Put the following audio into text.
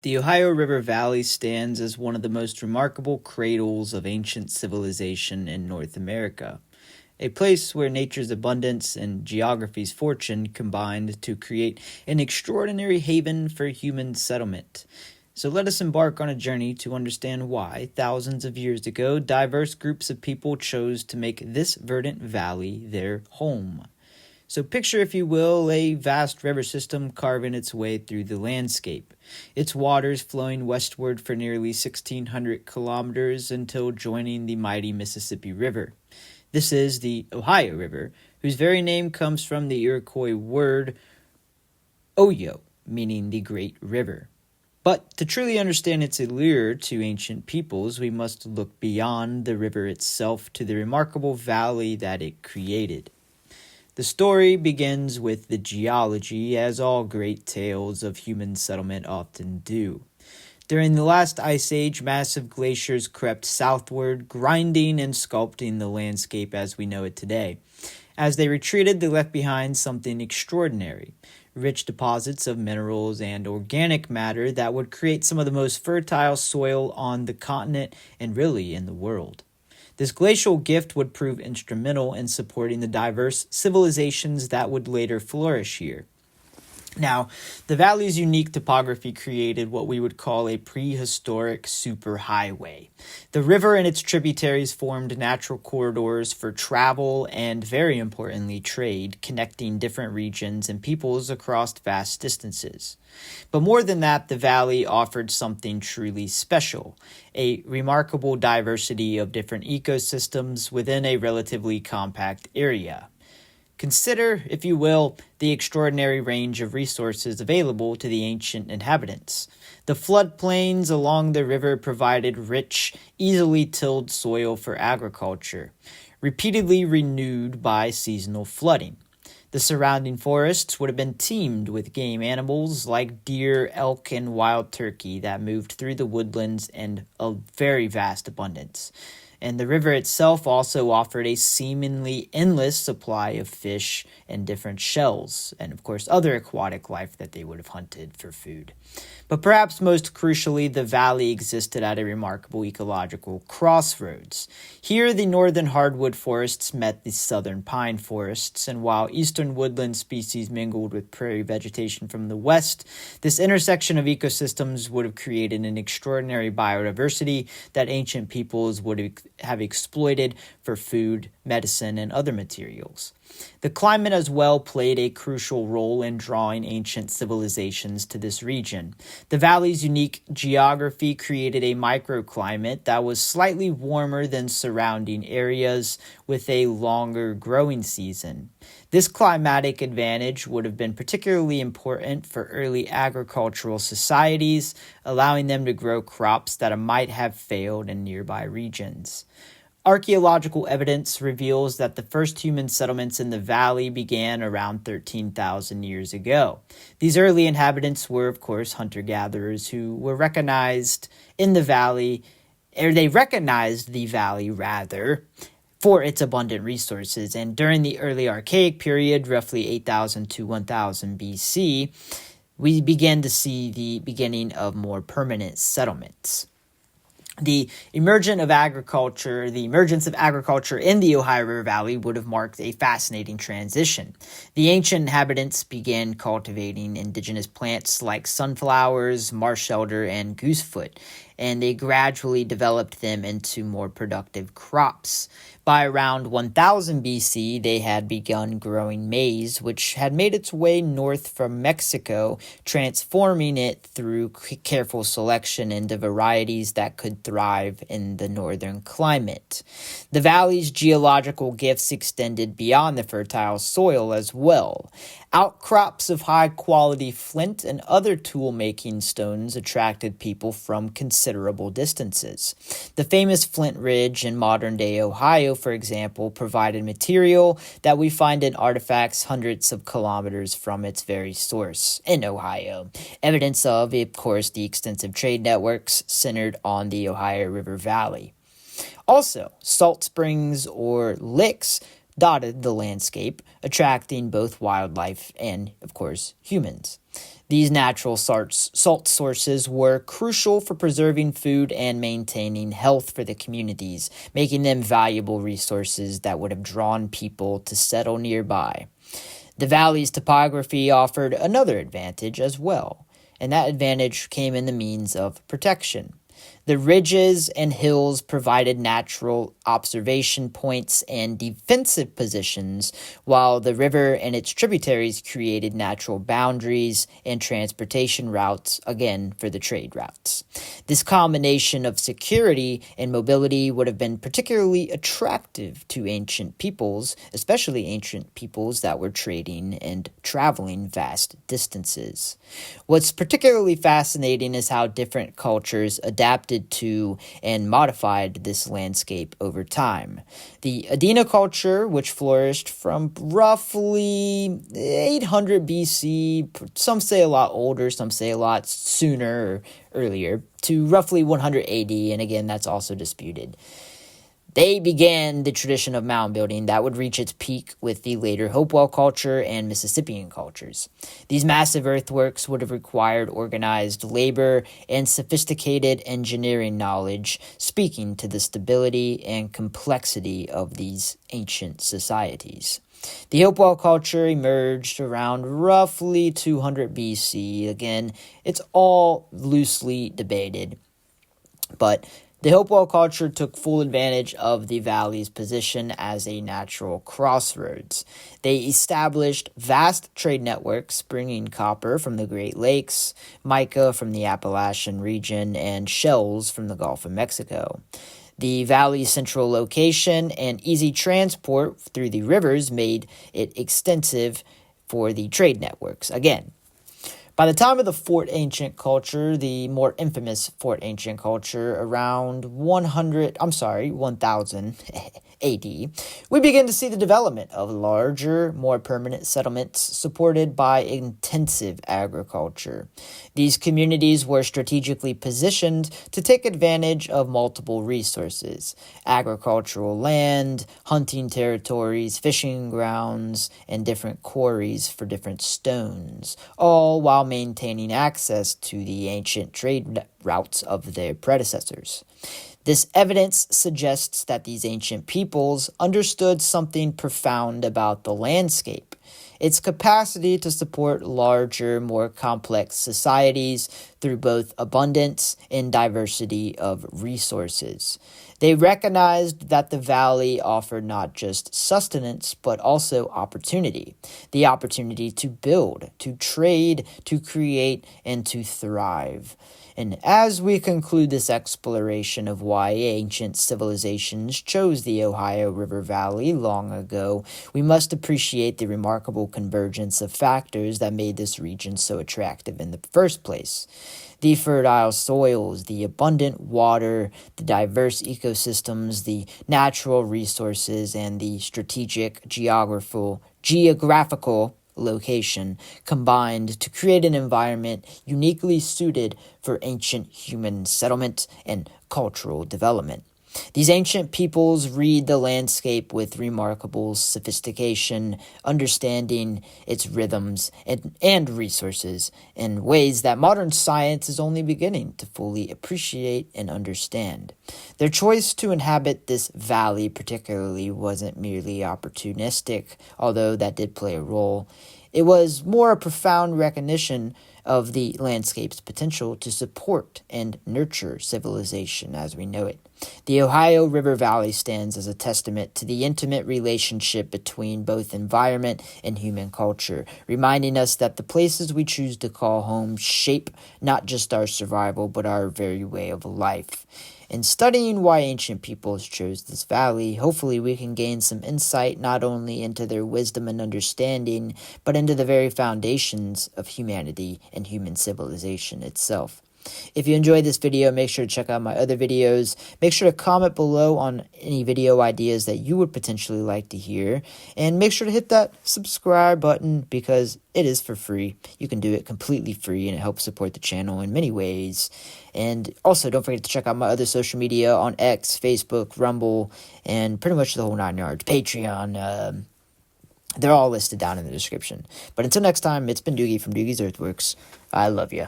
The Ohio River Valley stands as one of the most remarkable cradles of ancient civilization in North America, a place where nature's abundance and geography's fortune combined to create an extraordinary haven for human settlement. So let us embark on a journey to understand why, thousands of years ago, diverse groups of people chose to make this verdant valley their home. So picture, if you will, a vast river system carving its way through the landscape, its waters flowing westward for nearly 1,600 kilometers until joining the mighty Mississippi River. This is the Ohio River, whose very name comes from the Iroquois word Oyo, meaning the Great River. But to truly understand its allure to ancient peoples, we must look beyond the river itself to the remarkable valley that it created. The story begins with the geology, as all great tales of human settlement often do. During the last ice age, massive glaciers crept southward, grinding and sculpting the landscape as we know it today. As they retreated, they left behind something extraordinary: rich deposits of minerals and organic matter that would create some of the most fertile soil on the continent and really in the world. This glacial gift would prove instrumental in supporting the diverse civilizations that would later flourish here. Now, the valley's unique topography created what we would call a prehistoric superhighway. The river and its tributaries formed natural corridors for travel and, very importantly, trade, connecting different regions and peoples across vast distances. But more than that, the valley offered something truly special: a remarkable diversity of different ecosystems within a relatively compact area. Consider, if you will, the extraordinary range of resources available to the ancient inhabitants. The floodplains along the river provided rich, easily tilled soil for agriculture, repeatedly renewed by seasonal flooding. The surrounding forests would have been teemed with game animals like deer, elk, and wild turkey that moved through the woodlands in a very vast abundance. And the river itself also offered a seemingly endless supply of fish and different shells, and of course other aquatic life that they would have hunted for food. But perhaps most crucially, the valley existed at a remarkable ecological crossroads. Here, the northern hardwood forests met the southern pine forests, and while eastern woodland species mingled with prairie vegetation from the west, this intersection of ecosystems would have created an extraordinary biodiversity that ancient peoples would have exploited for food, medicine, and other materials. The climate as well played a crucial role in drawing ancient civilizations to this region. The valley's unique geography created a microclimate that was slightly warmer than surrounding areas, with a longer growing season. This climatic advantage would have been particularly important for early agricultural societies, allowing them to grow crops that might have failed in nearby regions. Archaeological evidence reveals that the first human settlements in the valley began around 13,000 years ago. These early inhabitants were, of course, hunter-gatherers who were recognized in the valley, or they recognized the valley, rather, for its abundant resources. And during the early Archaic period, roughly 8,000 to 1,000 BC, we began to see the beginning of more permanent settlements. The emergence of agriculture in the Ohio River Valley would have marked a fascinating transition. The ancient inhabitants began cultivating indigenous plants like sunflowers, marsh elder, and goosefoot, and they gradually developed them into more productive crops. By around 1000 BC, they had begun growing maize, which had made its way north from Mexico, transforming it through careful selection into varieties that could thrive in the northern climate. The valley's geological gifts extended beyond the fertile soil as well. Outcrops of high-quality flint and other tool-making stones attracted people from considerable distances. The famous Flint Ridge in modern-day Ohio, for example, provided material that we find in artifacts hundreds of kilometers from its very source in Ohio. Evidence of course, the extensive trade networks centered on the Ohio River Valley. Also, salt springs or licks dotted the landscape, attracting both wildlife and, of course, humans. These natural salt sources were crucial for preserving food and maintaining health for the communities, making them valuable resources that would have drawn people to settle nearby. The valley's topography offered another advantage as well, and that advantage came in the means of protection. The ridges and hills provided natural observation points and defensive positions, while the river and its tributaries created natural boundaries and transportation routes, again, for the trade routes. This combination of security and mobility would have been particularly attractive to ancient peoples, especially ancient peoples that were trading and traveling vast distances. What's particularly fascinating is how different cultures adapted to and modified this landscape over time. The Adena culture, which flourished from roughly 800 BC, some say a lot older, some say a lot sooner or earlier, to roughly 100 AD, and again, that's also disputed. They began the tradition of mound building that would reach its peak with the later Hopewell culture and Mississippian cultures. These massive earthworks would have required organized labor and sophisticated engineering knowledge, speaking to the stability and complexity of these ancient societies. The Hopewell culture emerged around roughly 200 BC. Again, it's all loosely debated, but the Hopewell culture took full advantage of the valley's position as a natural crossroads. They established vast trade networks, bringing copper from the Great Lakes, mica from the Appalachian region, and shells from the Gulf of Mexico. The valley's central location and easy transport through the rivers made it extensive for the trade networks. Again, by the time of the Fort Ancient culture, the more infamous Fort Ancient culture, around 1000 AD, we begin to see the development of larger, more permanent settlements supported by intensive agriculture. These communities were strategically positioned to take advantage of multiple resources: agricultural land, hunting territories, fishing grounds, and different quarries for different stones, all while maintaining access to the ancient trade routes of their predecessors. This evidence suggests that these ancient peoples understood something profound about the landscape: its capacity to support larger, more complex societies through both abundance and diversity of resources. They recognized that the valley offered not just sustenance, but also opportunity. The opportunity to build, to trade, to create, and to thrive. And as we conclude this exploration of why ancient civilizations chose the Ohio River Valley long ago, we must appreciate the remarkable convergence of factors that made this region so attractive in the first place. The fertile soils, the abundant water, the diverse ecosystems, the natural resources, and the strategic geographical location combined to create an environment uniquely suited for ancient human settlement and cultural development. These ancient peoples read the landscape with remarkable sophistication, understanding its rhythms and resources in ways that modern science is only beginning to fully appreciate and understand. Their choice to inhabit this valley particularly wasn't merely opportunistic, although that did play a role. It was more a profound recognition of the landscape's potential to support and nurture civilization as we know it. The Ohio River Valley stands as a testament to the intimate relationship between both environment and human culture, reminding us that the places we choose to call home shape not just our survival, but our very way of life. In studying why ancient peoples chose this valley, hopefully we can gain some insight not only into their wisdom and understanding, but into the very foundations of humanity and human civilization itself. If you enjoyed this video, make sure to check out my other videos. Make sure to comment below on any video ideas that you would potentially like to hear. And make sure to hit that subscribe button because it is for free. You can do it completely free and it helps support the channel in many ways. And also don't forget to check out my other social media on X, Facebook, Rumble, and pretty much the whole 9 yards. Patreon, They're all listed down in the description. But until next time, it's been Doogie from Doogie's Earthworks. I love you.